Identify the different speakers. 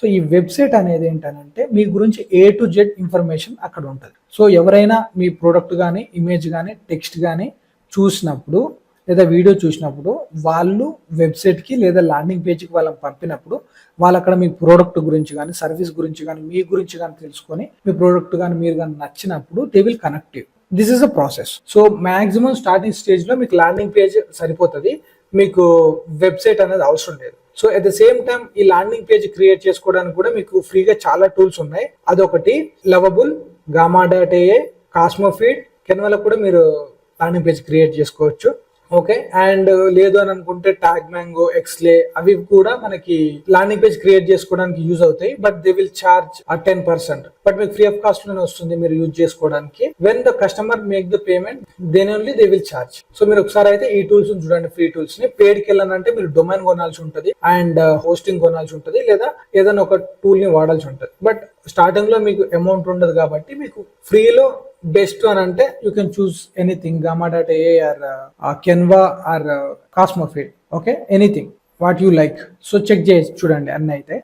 Speaker 1: So ఈ website అనేది ఏంటంటే మీ గురించి A to Z ఇన్ఫర్మేషన్ అక్కడ ఉంటుంది. సో ఎవరైనా మీ ప్రోడక్ట్ కానీ ఇమేజ్ కానీ టెక్స్ట్ కానీ చూసినప్పుడు లేదా వీడియో చూసినప్పుడు వాళ్ళు వెబ్సైట్కి లేదా ల్యాండింగ్ పేజ్కి వాళ్ళని పంపినప్పుడు వాళ్ళు అక్కడ మీ ప్రోడక్ట్ గురించి కానీ సర్వీస్ గురించి కానీ మీ గురించి కానీ తెలుసుకొని మీ ప్రోడక్ట్ కానీ మీరు కానీ నచ్చినప్పుడు they will connect you. This is a process. So maximum starting స్టేజ్లో మీకు ల్యాండింగ్ పేజ్ సరిపోతుంది, మీకు వెబ్సైట్ అనేది అవసరం లేదు. So at the same time ఈ ల్యాండింగ్ పేజ్ క్రియేట్ చేసుకోవడానికి కూడా మీకు ఫ్రీగా చాలా టూల్స్ ఉన్నాయి. అదొకటి లవబుల్, గామా.ai, కాస్మోఫీడ్, కెన్వాలో కూడా మీరు ల్యాండింగ్ పేజ్ క్రియేట్ చేసుకోవచ్చు. ఓకే, అండ్ లేదు అని అనుకుంటే ట్యాగ్ మ్యాంగో, ఎక్స్లే అవి కూడా మనకి ల్యాండింగ్ పేజ్ క్రియేట్ చేసుకోవడానికి యూజ్ అవుతాయి. But they will charge 10%. But మీకు ఫ్రీ ఆఫ్ కాస్ట్ లోనే వస్తుంది మీరు యూజ్ చేసుకోవడానికి. When the customer make the payment then only they will charge. So మీరు ఒకసారి అయితే ఈ టూల్స్ చూడండి, ఫ్రీ టూల్స్ ని. పేడ్ కి వెళ్ళాలంటే మీరు డొమైన్ కొనాల్సి ఉంటుంది అండ్ హోస్టింగ్ కొనాల్సి ఉంటుంది, లేదా ఏదైనా ఒక టూల్ ని వాడాల్సి ఉంటుంది. బట్ స్టార్టింగ్ లో మీకు అమౌంట్ ఉండదు కాబట్టి మీకు ఫ్రీలో బెస్ట్ అని అంటే యూ కెన్ చూస్ ఎనీథింగ్, గామా.ai or Canva or Cosmofeed. Okay, anything what you like. So check చేసి చూడండి అన్నీ అయితే.